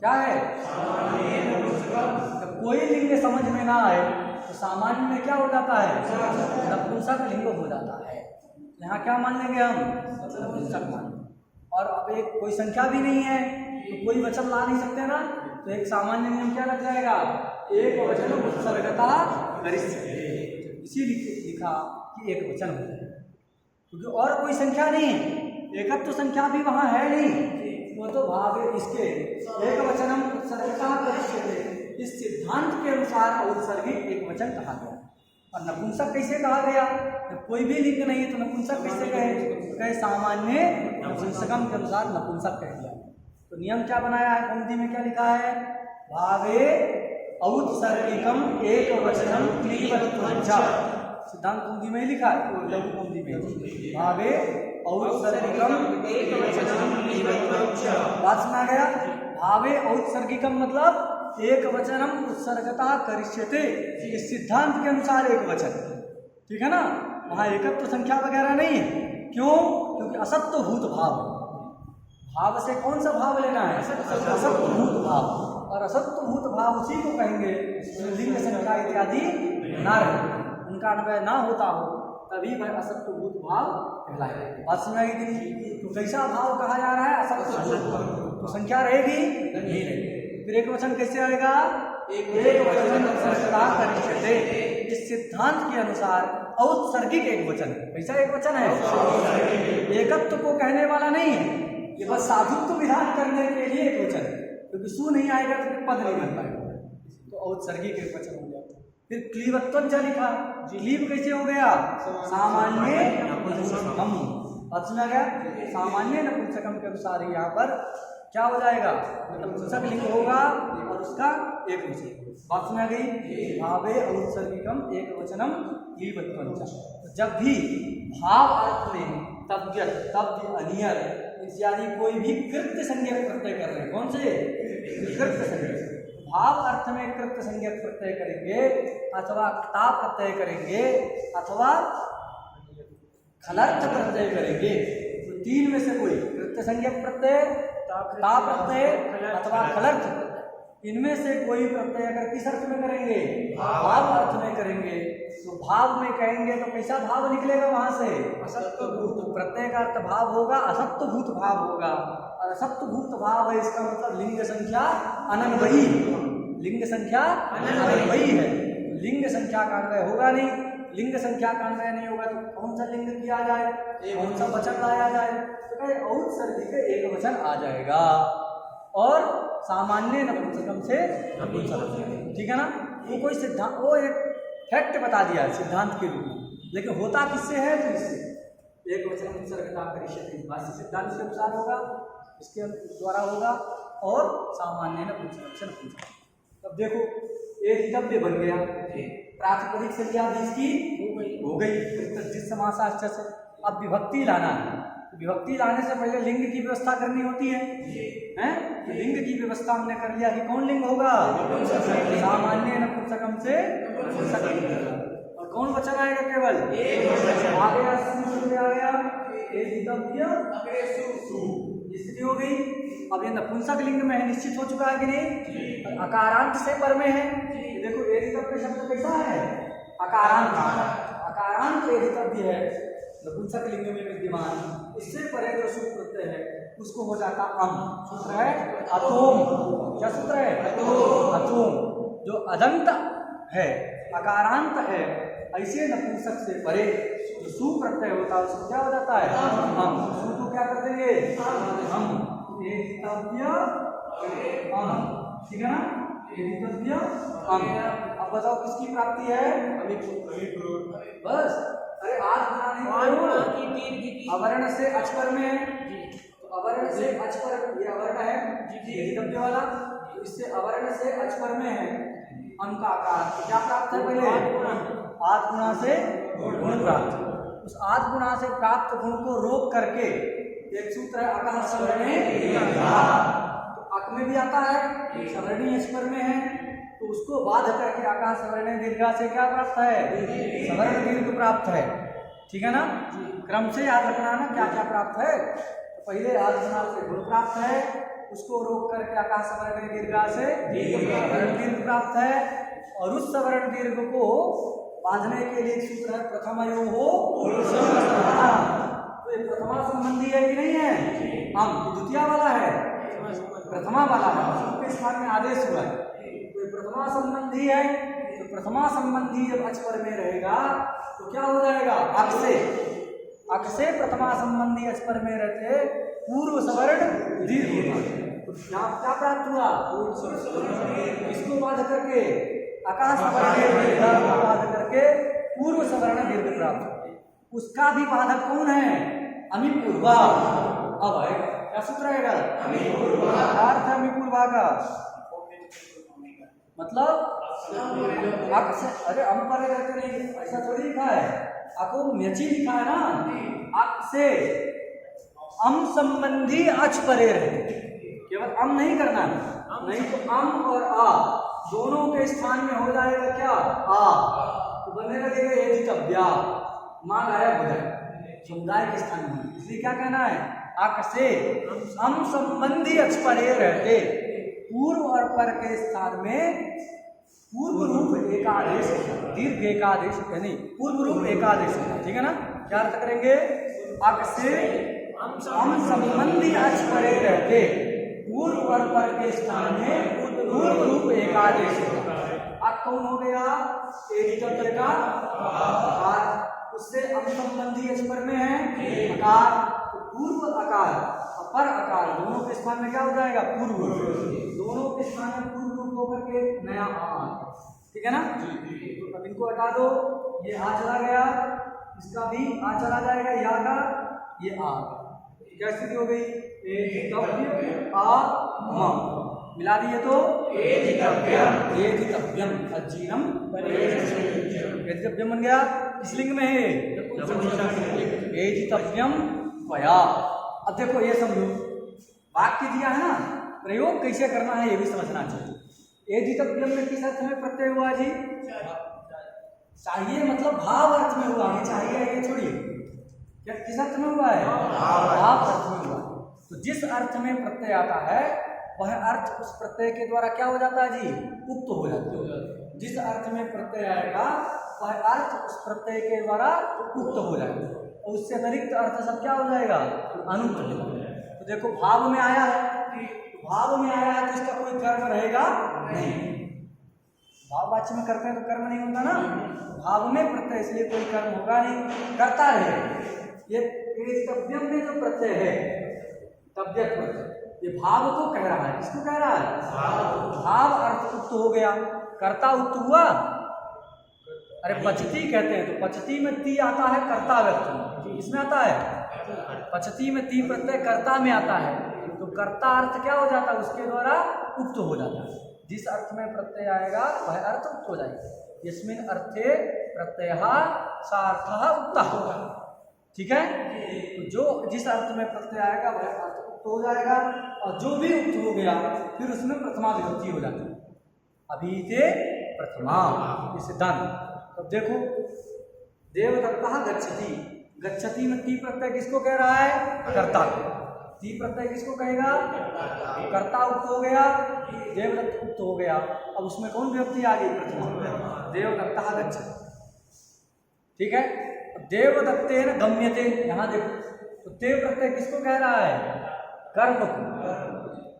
S1: क्या है? सामान्य नपुंसकम। जब कोई लिंग समझ में ना आए तो सामान्य में क्या हो जाता है? नपुंसक लिंग हो जाता है। यहाँ क्या मान लेंगे हम? नपुंसक मान। और अब एक कोई संख्या भी नहीं है तो कोई वचन ला नहीं सकते ना, तो एक सामान्य नियम क्या लग जाएगा? एक वचन उत्सर्गता करिष्यते। इसीलिए लिखा कि एक वचन हो जाए, क्योंकि और कोई संख्या नहीं है, एकत्व तो संख्या भी वहाँ है नहीं, वो तो भाव इसके एक वचनम उत्सर्गता करिष्यते। इस सिद्धांत के अनुसार औत्सर्गिक एक वचन कहा गया। और नपुंसक कैसे कहा गया? जब कोई भी लिंग नहीं है तो नपुंसक कैसे कहे? कहे सामान्य नपुंसकम के अनुसार नपुंसक कह दिया। तो नियम क्या बनाया है? पंक्ति में क्या लिखा है? भावे औत्सर्गिकम एक वचनम क्लीबत्वञ्च। सिद्धांत पंक्ति में ही लिखा है, तो लघु पंक्ति में भावे औत्सर्गिकम एक वचनम क्लीबत्वञ्च। बात सुना गया? भावे औत्सर्गिकम मतलब एक वचनम उत्सर्गता करिष्यते। इस सिद्धांत के अनुसार एक वचन, ठीक है ना? वहाँ एकत्व संख्या वगैरह नहीं है। क्यों? क्योंकि असत्व भूत भाव। भाव से कौन सा भाव लेना है? असत्व भूत भाव। और असत्व भूत भाव उसी को कहेंगे जो लिंग संख्या इत्यादि ना रहे, उनका अन्वय ना होता हो, तभी वह असत्व भूत भाव कहलाएगा। बात सुनाई कि नहीं? तो कैसा भाव कहा जा रहा है? असत्व भूत भाव। तो संख्या रहेगी नहीं रहेगी। फिर एक वचन कैसे आएगा? एक वचन उत्सर्गता करिष्यते। इस सिद्धांत के अनुसार औत्सर्गिक एक वचन। कैसा एक वचन है? एकत्व को कहने वाला नहीं है, ये बस साधुत्व विधान करने के लिए एक वचन, क्योंकि सु नहीं आएगा तो फिर पद नहीं बन पाएगा। तो औत्सर्गिक एक वचन हो गया। फिर क्लीबत्वञ्च लिखा। क्लीब कैसे हो गया? सामान्य नपुंसकम। सुना गया? सामान्य नपुंसकम के अनुसार यहाँ पर क्या हो जाएगा? नपुंसक लिंग होगा और उसका एक वचन। बात सुना गई? भावे औत्सर्गिकम एक वचनम क्लीबत्वञ्च। जब भी भाव अर्थ में तद्यत, तद्य, अनियर इत्यादि कोई भी कृत्य संज्ञक प्रत्यय कर रहे हैं, कौन से? कृत्य संज्ञक। भाव अर्थ में कृत्य संज्ञक प्रत्यय करेंगे अथवा क्ता प्रत्यय करेंगे अथवा खलर्थ प्रत्यय करेंगे। तो तीन में से कोई कृत्य संज्ञक प्रत्यय, क्ता प्रत्यय अथवा खलर्थ प्रत्यय, इनमें से कोई प्रत्यय अगर किस अर्थ में करेंगे? भाव अर्थ में करेंगे। तो भाव में कहेंगे तो कैसा भाव निकलेगा वहां से? असत्व भूत। प्रत्यय का अर्थ भाव होगा, असत्व भूत भाव होगा। और असत्व भूत भाव है, इसका मतलब लिंग संख्या अनन्वयी। लिंग संख्या अनन्वयी है, लिंग संख्या का अन्वय होगा नहीं। लिंग संख्या का अन्वय नहीं होगा तो कौन सा लिंग किया जाए? कौन सा वचन लाया जाए? तो कहे औत्सर्गिक एक वचन आ जाएगा और सामान्य नपुंसकम से नपुंसक। ठीक है ना? वो कोई सिद्धांत, वो एक फैक्ट बता दिया है सिद्धांत के रूप में, लेकिन होता किससे है? तो इससे एक वचन उत्सर्गता करिष्यते भाष्य सिद्धांत के अनुसार होगा, इसके द्वारा होगा और सामान्य नपुंसकम से नपुंसक। तब देखो एक द्रव्य बन गया, प्रातिपदिक संज्ञा भी इसकी हो गई जिस समासाश्च से। अब विभक्ति लाना है, विभक्ति लाने से पहले लिंग की व्यवस्था करनी होती है, हैं? तो लिंग की व्यवस्था हमने कर लिया कि कौन लिंग होगा? सामान्य नपुंसकम से नपुंसक। और कौन वचन आएगा? केवल आ गया स्त्री हो गई। अब ये नपुंसक लिंग में है, निश्चित हो चुका है कि नहीं? अकारांत से पर में है। देखो एक एधितव्य शब्द कैसा है? अकारांत। अकारांत एधितव्य है, नपुंसक लिंग में विद्यमान, इससे परे जो सूत्र प्रत्यय है उसको हो जाता अम। सूत्र है अतोम। क्या सूत्र है? अतोम। जो अदंत है, अकारांत है, ऐसे नपुंसक से परे जो सु प्रत्यय होता है उसको क्या हो जाता है? हम। सु को क्या कर देंगे? हम। एधितव्य अम, ठीक है ना? एधितव्य अम। अब बताओ किसकी प्राप्ति है? बस। अरे आज अवर्ण से अचपर में है, तो अवर्ण से अचपर, ये अवर्ण है एधितव्य वाला, तो इससे अवर्ण से अचपर में है अम का आकार, तो क्या प्राप्त है? पहले आद गुणा से गुण प्राप्त। उस आद गुणा से प्राप्त गुण को रोक करके एक सूत्र है अकः सवर्णे दीर्घः। तो अक में भी आता है, सवर्णी अचपर में है, तो उसको बाध करके अकः सवर्णे दीर्घः से क्या प्राप्त है? सवर्ण दीर्घ प्राप्त है। ठीक है ना? क्रम से याद रखना ना क्या क्या प्राप्त है। तो पहले आद गुणा से गुण प्राप्त है, उसको रोक करके अकः सवर्ण दीर्घः से सवर्ण दीर्घ प्राप्त है, और उस सवर्ण दीर्घ को बांधने के लिए सूत्र है प्रथमयोः। तो ये प्रथमा संबंधी है कि नहीं है? हम द्वितीय वाला है, प्रथमा वाला है, उसके स्थान में आदेश हुआ है, तो ये प्रथमा संबंधी है। तो प्रथमा संबंधी जब अचपर में रहेगा तो क्या हो जाएगा? अक से प्रथमा संबंधी अचपर में रहते पूर्व सवर्ण दीर्घ होगा। यहाँ क्या प्राप्त हुआ? इसको बाध करके अकः सवर्ण दीर्घ को बाध करके पूर्व सवर्ण दीर्घ प्राप्त। उसका भी बाधक कौन है? अमी पूर्वा। अब है क्या सूत्र रहेगा? अर्थ अमी पूर्वा का मतलब अक से, अरे अम पर करके नहीं, ऐसा थोड़ी लिखा है, अको म्यची लिखा है ना। अक से अम संबंधी अच परे रहते, केवल अम नहीं करना, नहीं तो अम और आ दोनों के स्थान में हो जाएगा क्या? आ। तो बनने लगेगा एधितव्या, मां गायब हो जाए, समुदाय के स्थान में। इसलिए क्या कहना है? अक से अम संबंधी अच परे रहते पूर्व और पर के स्थान में पूर्व रूप एकादेश, दीर्घ एकादेश, यानी पूर्व रूप एकादेश। ठीक है ना? क्या अर्थ करेंगे? अक से अम संबंधी अच परे रहते पूर्व और पर के स्थान में पूर्व रूप एकादेश। अक कौन हो गया? एधितव्य का आकार, उससे अम संबंधी अच पर में है अकार, तो पूर्व अकार और पर अकार दोनों के स्थान में क्या हो जाएगा? पूर्व। दोनों के स्थान में पूर्व रूप होकर के नया आ। ठीक है ना? तो अब इनको हटा दो, ये आ चला गया, इसका भी आ चला जाएगा, या का ये आ। क्या स्थिति हो गई? एधितव्य आ म मिला दिए तो एधितव्यम अजीनम एधितव्यम बन गया। किस लिंग में है? एधितव्यम त्वया। अब देखो ये समझो, वाक्य दिया है ना, प्रयोग कैसे करना है ये भी समझना चाहिए। एधितव्यम में किस अर्थ में प्रत्यय हुआ जी? चाहिए मतलब भाव अर्थ में हुआ, ये चाहिए ये छोड़िए, क्या किस अर्थ में हुआ है? भाव अर्थ में हुआ। तो जिस अर्थ में प्रत्यय आता है वह अर्थ उस प्रत्यय के द्वारा क्या हो जाता है जी? उक्त हो जाता है। जिस अर्थ में प्रत्यय आएगा वह अर्थ उस प्रत्यय के द्वारा उक्त हो जाएगा, और उससे अतिरिक्त अर्थ सब क्या हो जाएगा? अनुक्त हो जाएगा। तो देखो भाव में आया है, भाव में आया है तो इसका कोई कर्म रहेगा नहीं। भाव वाच्य में करते हैं तो कर्म नहीं होगा ना, भाव में प्रत्यय, इसलिए कोई कर्म होगा नहीं, करता रहेगा। ये एधितव्यम में जो प्रत्यय है तव्यत प्रत्यय, ये भाव को कह रहा है। किसको कह रहा है? भाव अर्थ उक्त हो गया, कर्ता उक्त हुआ। अरे पचती कहते हैं, तो पचती में ती आता है कर्ता व्यक्त में, इसमें आता है पचती में ती प्रत्यय कर्ता में आता है, तो कर्ता अर्थ क्या हो जाता है? उसके द्वारा उक्त हो जाता है। जिस अर्थ में प्रत्यय आएगा वह अर्थ उक्त हो जाएगा। यस्मिन् अर्थे प्रत्ययः सार्थः उक्तः होगा। ठीक है? तो जो जिस अर्थ में प्रत्यय आएगा वह अर्थ उक्त हो जाएगा, और जो भी उक्त हो गया फिर उसमें प्रथमा विभक्ति हो जाती है। अभीते प्रथमा, ये सिद्धांत। अब देखो देवदत्तः गच्छति, गच्छति में ती प्रत्यय किसको कह रहा है? कर्ता को। ती प्रत्यय किसको कहेगा? कर्ता उक्त हो गया, देवदत्त उक्त हो गया। अब उसमें कौन व्यक्ति आ गई? प्रथमा, देवदत्तः गच्छति। ठीक है, देवदत्तेन गम्यते, यहाँ देखो तो ते प्रत्यय किसको कह रहा है? कर्म को।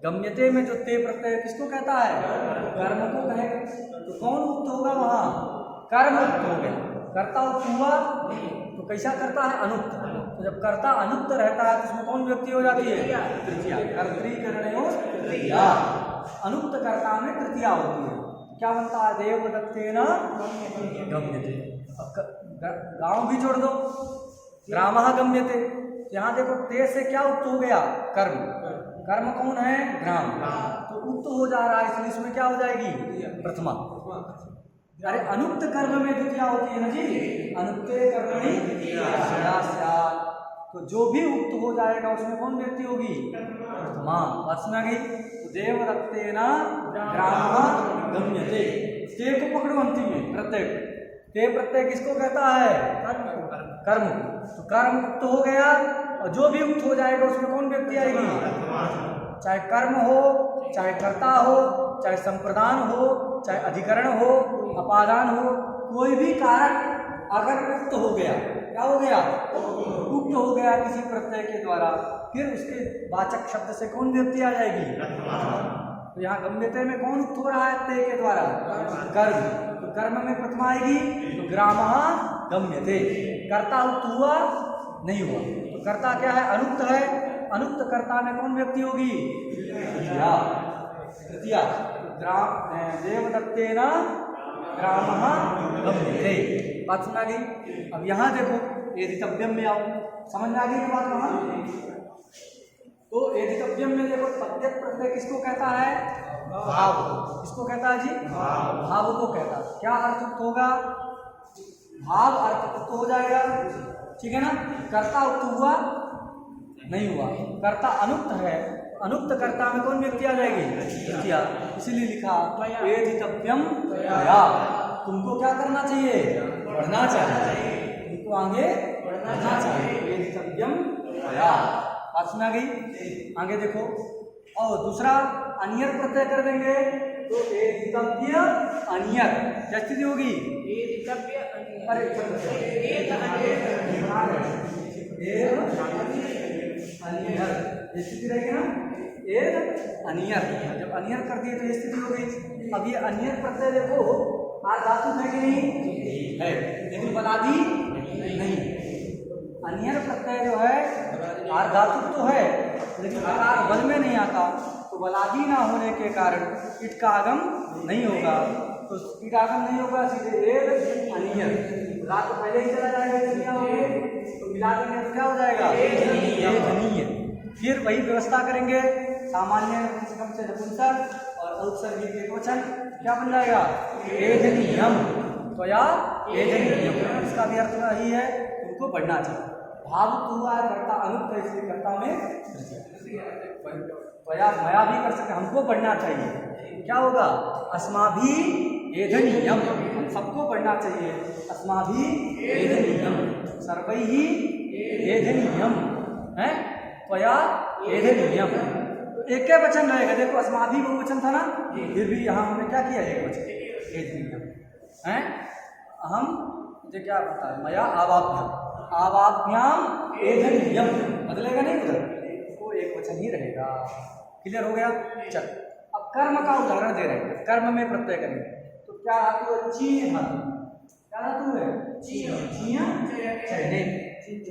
S1: गम्यते में जो ते प्रत्यय किसको कहता है? कर्म को कहेगा। तो कौन उक्त होगा वहां? कर्म उक्त हो गया। कर्ता उक्त हुआ तो कैसा करता है? अनुक्त। तो जब कर्ता अनुक्त रहता है तो उसमें कौन व्यक्ति हो जाती है? तृतीया। कर्तृकरणयोः तृतीया। अनुक्त कर्ता में तृतीया होती है। क्या बनता है? देवदत्तेन गम्यते। गांव भी छोड़ दो, ग्रामः गम्यते। यहाँ देखो ते से क्या उक्त हो गया? कर्म। कर्म कौन है? ग्राम। तो उक्त हो जा रहा है, इसलिए इसमें क्या हो जाएगी? प्रथमा। अरे अनुक्त कर्म में द्वितीया होती है ना जी, अनुक्ते कर्मणि द्वितीया स्यात्। तो जो भी उक्त हो जाएगा उसमें कौन व्यक्ति होगी? प्रथमा। बात सुना गई? तो देवदत्तेन ग्रामः गम्यते। ते को पकड़ो अंतिम में प्रत्यय। ते प्रत्यय किसको कहता है? कर्म। तो कर्म उक्त हो गया और जो भी उक्त हो जाएगा उसमें कौन व्यक्ति आएगी? चाहे कर्म हो, चाहे कर्ता हो, चाहे संप्रदान हो, चाहे अधिकरण हो, अपादान हो, कोई भी कारक अगर उक्त हो गया, क्या हो गया? उक्त हो गया किसी प्रत्यय के द्वारा, फिर उसके वाचक शब्द से कौन व्यक्ति आ जाएगी? तो यहाँ गम्यते में कौन उक्त हो रहा है? ते के द्वारा कर्म। तो कर्म में प्रथमा आएगी तो ग्रामः गम्यते। कर्ता उक्त हुआ? नहीं हुआ। तो कर्ता क्या है? अनुक्त है। अनुक्त कर्ता में कौन व्यक्ति होगी? तृतीया। देवदत्तेन ग्रामः गम्यते। बात सुना गई? अब यहाँ देखो एदितव्यम में आओ, समझ में आ गई बात? वहां तो एदितव्यम में देखो तद्यत प्रत्यय किसको कहता है? भाव। किसको कहता है जी? भाव को कहता है। क्या अर्थ उक्त होगा? भाव अर्थ उक्त हो जाएगा, ठीक है ना? कर्ता उक्त हुआ? नहीं हुआ। कर्ता अनुक्त है, अनुक्त कर्ता में कौन व्यक्ति आ जाएगी? तृतीया। इसीलिए लिखा एदितव्यम त्वया। तुमको क्या करना चाहिए? पढ़ना चाहिए, तुमको आगे बढ़ना चाहिए। एदितव्यम त्वया। बात सुना गई? आगे देखो, और दूसरा अनियर प्रत्यय कर देंगे तो एदितव्य अनियर। क्या स्थिति होगी? एदितव्य अनियर। अरे अनियर स्थिति रहेगी ना? एद अनियर। जब अनियर कर दिए तो ये स्थिति हो गई। अब ये अनियर प्रत्यय देखो आर धातु है कि नहीं? है, लेकिन बलादी नहीं। अनियर प्रत्यय जो है आर धातु तो है लेकिन आकार बल में नहीं आता, तो बलादी ना होने के कारण ईट का आगम नहीं होगा। तो ईट आगम नहीं होगा, सीधे एद अनियर। रात तो पहले ही चला जाएगा, तो मिला देंगे तो क्या हो जाएगा? एधनीय। फिर वही व्यवस्था करेंगे, सामान्य नपुंसकम से नपुंसक और औपसर्गिक एकवचन क्या बन जाएगा? एधनीयम। तो या एधनीयम, इसका भी अर्थ वही है, उनको पढ़ना चाहिए। भाव हुआ है कर्ता अनुक्त है, इसलिए कर्ता में त्वया मया भी कर सकते, हमको पढ़ना चाहिए। क्या होगा? अस्माभि एधनीयम। हम सबको पढ़ना चाहिए। अस्माभि एधनीयम, सर्वैहि एधनीयम है, त्वया एधनीयम। तो एक वचन रहेगा। देखो अस्माभि बहुवचन था ना, फिर भी यहाँ हमने क्या किया? एक वचन एधनीयम है। हम मुझे क्या पता है? मया आवाभ्याम, आवाभ्याम एधनीयम बदलेगा नहीं उधर, वो एक वचन ही रहेगा। क्लियर हो गया? चल अब कर्म का उदाहरण दे रहे हैं। कर्म में प्रत्यय करेंगे तो क्या धातु है? ची धातु। क्या धातु है? चयने।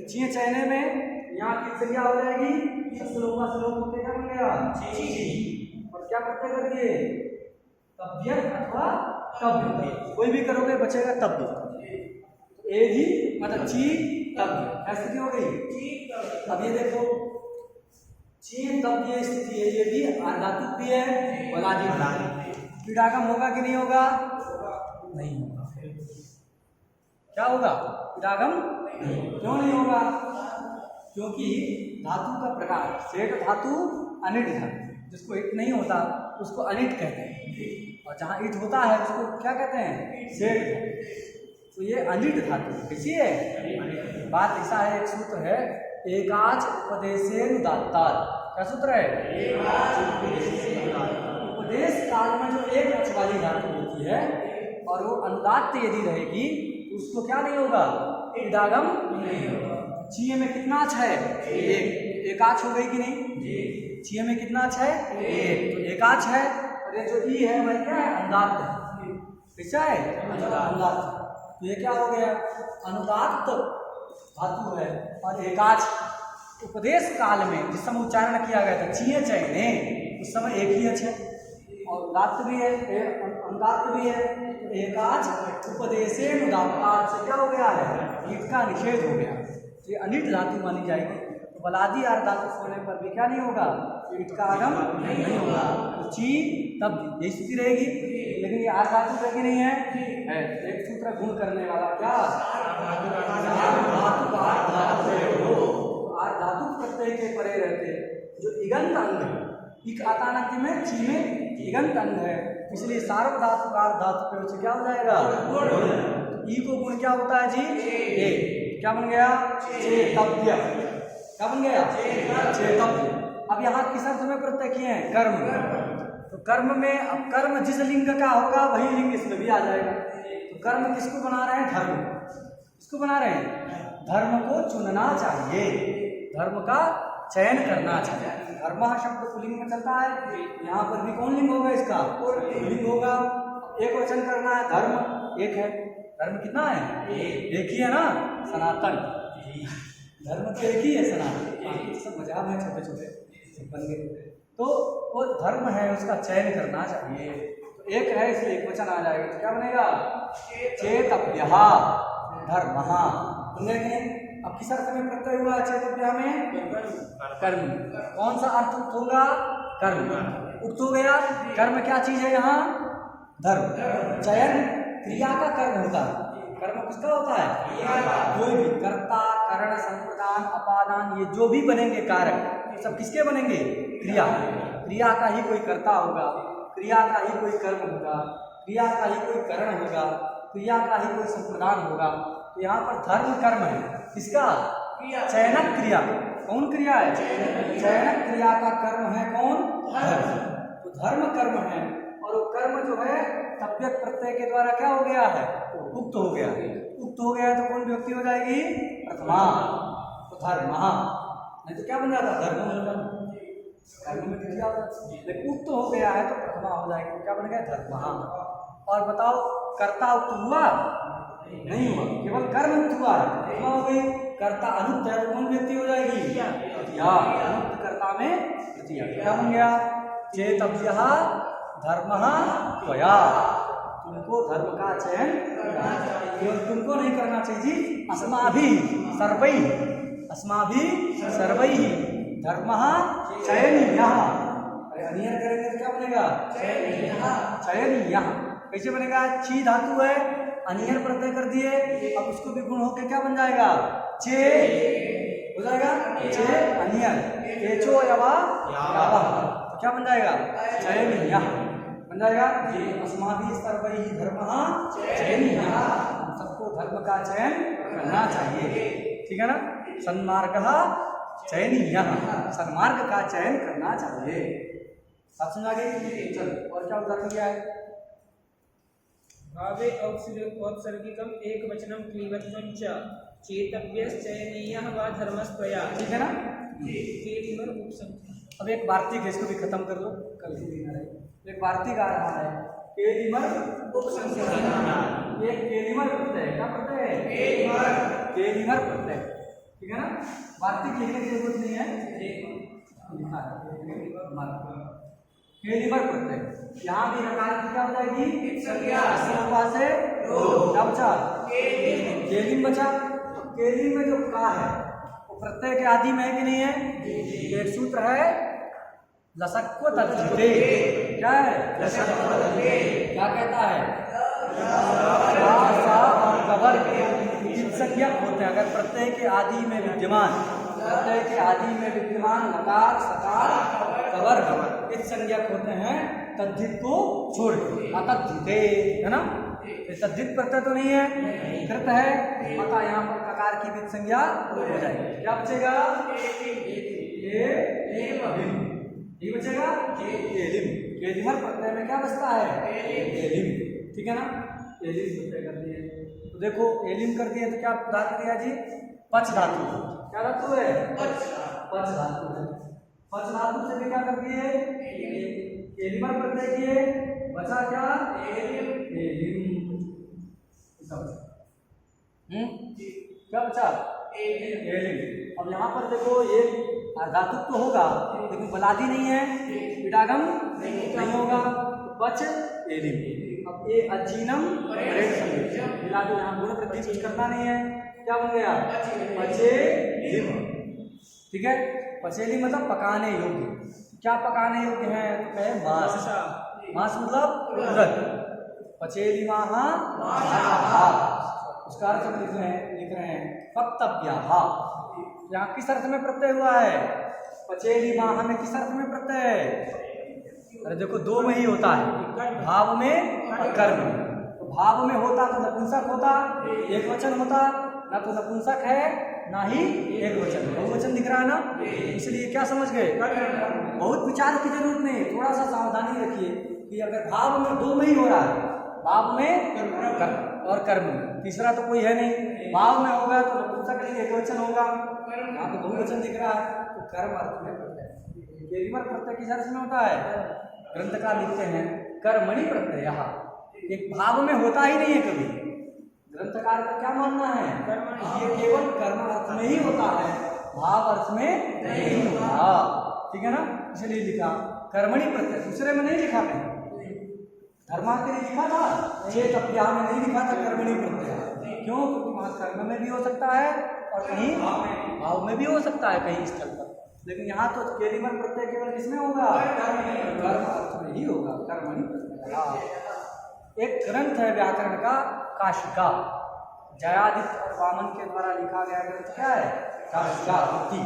S1: ची चयने में यहाँ की संज्ञा हो जाएगी श्लोक होते क्या बन गया? ची। और क्या प्रत्यय कर दिए? तब्यत अथवा तब, कोई भी करोगे बचेगा तब। एधि मतलब ची तब स्थिति हो गई। अब ये देखो ची तब ये स्थिति है, ये भी धातु भी है, बलादी। पीड़ागम होगा कि नहीं होगा? नहीं होगा। क्या होगा? पीड़ागम क्यों नहीं होगा? क्योंकि धातु का प्रकार सेठ धातु अनिट धातु, जिसको इट नहीं होता उसको अनिट कहते हैं, और जहाँ इट होता है उसको क्या कहते हैं? सेठ। तो ये अनिट धातु कैसी है? बात ऐसा है, एक सूत्र है, एकाच उपदेशेन उदात्तात्। क्या सूत्र है? उपदेश काल में जो एक अक्ष वाली धातु होती है और वो अनुदात्त यदि रहेगी तो उसको क्या नहीं होगा? इडागम नहीं होगा। चीय में कितना अक्ष है? एक आछ हो गई कि नहीं? चीय में कितना अक्ष है? एक। तो एकाक्ष है और ये जो ई है वह क्या है? अनुदात्त है। कैसा है? अनुदात्त। तो ये क्या हो गया? अनुदात्त धातु है और एकाक्ष। उपदेश काल में जिस समय उच्चारण किया गया था चीय चयने उस समय एक ही अक्ष है और उदात्त भी है, अनुदात्त भी है। तो एकाक्ष उपदेशेन उदात्तात् से क्या हो गया है? ईट का निषेध हो गया। तो ये अनिट धातु मानी जाएगी। तो बलादी आर धातु होने पर भी क्या नहीं होगा? ईट का आगम नहीं होगा। तो ची तब ये स्थिति रहेगी। लेकिन ये आर धातु है कि नहीं है? एक सूत्र गुण करने वाला क्या? आर धातु प्रत्यय के परे रहते जो इगंत अंग है। इक आता ना कि में ची में इगंत अंग है, इसलिए सार्व धातु का धातु पे उसे क्या हो जाएगा? ई को गुण क्या होता है जी? ए। क्या बन गया? चेतव्य। क्या बन गया? चेतव्य। अब यहाँ किस अर्थ में प्रत्यय किए हैं? कर्म। तो कर्म में अब कर्म जिस लिंग का होगा वही लिंग इसमें भी आ जाएगा। तो कर्म किसको बना रहे हैं? धर्म। किसको बना रहे हैं? धर्म को चुनना चाहिए, धर्म का चयन करना चाहिए। धर्म शब्द पुल्लिंग में चलता है, यहाँ पर भी कौन लिंग होगा? इसका पुल्लिंग होगा। एक वचन करना है, धर्म एक है। धर्म कितना है? एक ही है ना? सनातन। धर्म तो एक ही है, सनातन। बाकी सब मजाक है, छोटे छोटे बन गए। तो वो धर्म है, उसका चयन करना चाहिए। तो एक है इसलिए एक वचन आ जाएगा। तो क्या बनेगा? चेतव्यः धर्मः। अब किस अर्थ में प्रत्यय हुआ? चेतव्य में कर्म। कौन सा अर्थ उक्त होगा? कर्म उक्त हो गया। कर्म क्या चीज है यहाँ? धर्म। चयन क्रिया का कर्म होता है। कर्म किसका होता है? कोई भी कर्ता, करण, संप्रदान, अपादान, ये जो भी बनेंगे कारक ये सब किसके बनेंगे? क्रिया। क्रिया का ही कोई कर्ता होगा, क्रिया का ही कोई कर्म होगा, क्रिया का ही कोई करण होगा, क्रिया का ही कोई संप्रदान होगा। तो यहाँ पर धर्म कर्म है। किसका? चयनक क्रिया। कौन क्रिया है? चयनक क्रिया का कर्म है कौन? धर्म। तो धर्म कर्म है और वो कर्म जो है तव्यक प्रत्यय के द्वारा क्या हो गया है? उक्त हो गया। उक्त हो गया तो कौन विभक्ति हो जाएगी? प्रथमा। तो धर्म। नहीं तो क्या बन जाता? धर्म। कर्म में क्रिया, लेकिन उक्त हो गया है तो प्रथमा हो जाएगी। तो क्या बन गया? धर्म। और बताओ कर्ता उक्त हुआ? नहीं हुआ, केवल कर्म उक्त हुआ है। प्रथमा हो गई। कर्ता अनुक्त है तो कौन व्यक्ति हो जाएगी? तृतीया। अनुक्त कर्ता में तृतीया। क्या बन गया? चेतव्यः धर्मः त्वया। तुमको धर्म का चयन केवल तुमको नहीं करना चाहिए जी, अस्माभिः सर्वैः, अस्माभिः सर्वैः धर्मः चयनीयः। अरे अनियन करेंगे तो क्या बनेगा? चयनीयः। कैसे बनेगा? ची धातु है, अनियन प्रत्यय कर दिए, अब उसको भी गुण होकर क्या बन जाएगा? चे हो जाएगा। चे अनियन केचो यवा यावः। तो क्या बन जाएगा? चयनीयः बन जाएगा। अस्माभिः सर्वैः धर्मः चयनीयः। सबको धर्म का चयन करना चाहिए। ठीक है ना? सन्मार्गः चयनीयः। सन्मार्ग का चयन करना चाहिए। आप समझा गए? चलो और क्या उदाहरण दिया है?
S2: भावे औत्सर्गिकम एक वचनम क्लीवत्वं च चेतव्यश्चयनीयः वा धर्मस्त्वया।
S1: ठीक है ना?
S2: केलिमर उपसंख्या।
S1: अब एक वार्तिक है, इसको भी खत्म कर दो, कल ही दिन है। एक वार्तिक आ रहा है, केलिमर उपसंख्या। एक केलिमर प्रत्यय। क्या प्रत्यय है? केलिमर प्रत्यय। ठीक है ना? वार्तिक लिखने की जरूरत नहीं है, लिखा है केलिमर प्रत्यय। यहाँ भी नकार की क्या हो जाएगी? से क्या बचा? केलिम बचा। तो केलिम में जो का है वो प्रत्यय के आदि में है कि नहीं है? एक सूत्र है लसक्व तद्धिते। क्या है? क्या कहता है? और कवर संज्ञक होते हैं अगर प्रत्यय के आदि में विद्यमान, प्रत्यय के आदि में विद्यमान नकार, सकार, कवर इस संज्ञक होते हैं तद्धित को छोड़ के। अतद्धिते है ना? तद्धित प्रत्यय तो नहीं है, कृत है, अतः यहाँ पर ककार की विद संज्ञा हो जाएगी। क्या बचेगा? एलिम, ये बचेगा एलिम। एलिमर प्रत्यय में क्या बचता है? एलिम, ठीक है ना। एलिम प्रत्यय कर दिए, तो देखो एलिम कर दिए तो क्या धातु दिया जी? पच धातु। क्या धातु है? पच धातु है। पच धातु से भी क्या कर दिए? एलिमर प्रत्यय किए, बचा क्या? एलिम। क्या बचा? एलिम। अब यहाँ पर देखो ये धातु तो होगा लेकिन बलादी नहीं है, विटागम नहीं होगा, तो पच एलिम। अब ये अजीनम मिला दो, यहाँ गुण वृद्धि कुछ करना नहीं है, क्या बन गया? पचेलिम, ठीक है। पचेलिम मतलब पकाने योग्य। क्या पकाने योग्य है? तो कहे मांस। मांस मतलब उड़द। पचेलिमाः उसका अर्थ लिख रहे हैं वक्तव्याः। यहाँ किस अर्थ में प्रत्यय हुआ है? पचेलिमाः में किस अर्थ में प्रत्यय है? अरे देखो दो में ही होता है, भाव में और कर्म में। तो भाव में होता तो नपुंसक होता, एक वचन होता, ना तो नपुंसक है ना ही एक वचन, बहुवचन दिख रहा है ना। इसलिए क्या समझ गए? बहुत विचार की जरूरत नहीं, थोड़ा सा सावधानी रखिए कि अगर भाव में दो में ही हो रहा है, भाव में और कर्म में, तीसरा तो कोई है नहीं। भाव में होगा तो नपुंसक नहीं, एक वचन होगा, यहाँ तो बहुवचन दिख रहा है, तो कर्म अर्थ में प्रत्यय। एलिमर प्रत्यय किस अर्थ में होता है? ग्रंथकार लिखते हैं कर्मणि प्रत्यय। एक भाव में होता ही नहीं है कभी। ग्रंथकार का क्या मानना है? ये केवल कर्म अर्थ में ही होता है, भाव अर्थ में नहीं होता, ठीक है ना। इसलिए लिखा कर्मणि प्रत्यय, दूसरे में नहीं लिखा कहीं। धर्मा के लिए लिखा था, चेत अप्याह में नहीं लिखा था कर्मणि प्रत्यय। क्यों? क्योंकि वहां कर्म में भी हो सकता है और कहीं भाव में भी हो सकता है कहीं स्थल पर। लेकिन यहाँ तो एलिमर प्रत्यय केवल किसमें होगा? कर्म अर्थ में ही होगा, कर्मणि प्रत्यय। एक ग्रंथ है व्याकरण का काशिका, जयादित्य और वामन के द्वारा लिखा गया ग्रंथ क्या है? काशिका वृत्ति।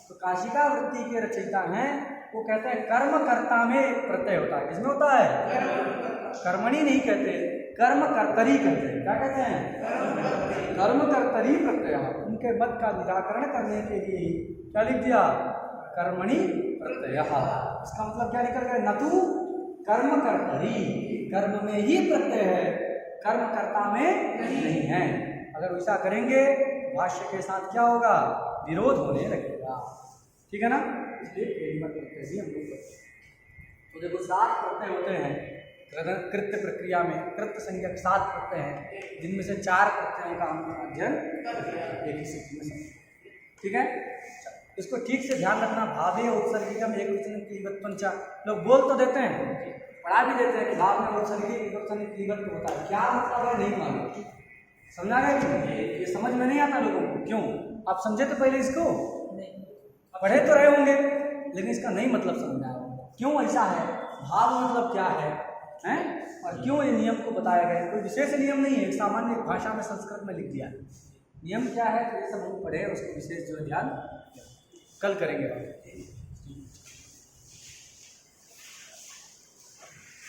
S1: तो काशिका वृत्ति के रचयिता हैं, वो कहते हैं कर्मकर्ता में प्रत्यय होता है। किसमें होता है? कर्मणि नहीं कहते, कर्मकर्तरी कहते हैं। क्या कहते हैं? कर्मकर्तरी प्रत्यय। उनके मत का निराकरण करने के लिए ही क्या लिख दिया? कर्मणि प्रत्यय। इसका मतलब क्या निकल गया? न तू कर्मकर्तरी, कर्म में ही प्रत्यय है, कर्मकर्ता में नहीं है। अगर वैसा करेंगे तो भाष्य के साथ क्या होगा? विरोध होने लगेगा, ठीक है ना। इसलिए एलिमर प्रत्यय भी हम लोग करते हैं। तो देखो 7 प्रत्यय होते हैं कृत्य प्रक्रिया में, कृत्य संज्ञक 7 प्रत्यय हैं, जिनमें से 4 प्रत्ययों का हम अध्ययन एक ही सूत्र में समझेंगे, ठीक है। इसको ठीक से ध्यान रखना। भावे उत्सर्गिकम एक वचन क्लीबत्वंच, लोग बोल तो देते हैं, पढ़ा भी देते हैं कि भाव में उत्सर्गी एक वचन क्लीबत्व होता है। क्या मतलब है नहीं मालूम, समझा गया? ये समझ में नहीं आता लोगों को। क्यों? आप समझे तो पहले इसको, पढ़े तो रहे होंगे लेकिन इसका नहीं मतलब समझ आया। क्यों ऐसा है? भाव मतलब क्या है, हैं? और क्यों ये नियम को बताया गया? कोई विशेष नियम नहीं है, एक सामान्य भाषा में संस्कृत में लिख दिया। नियम क्या है तो ये सब हम पढ़े, उसको विशेष जो है ध्यान कल करेंगे।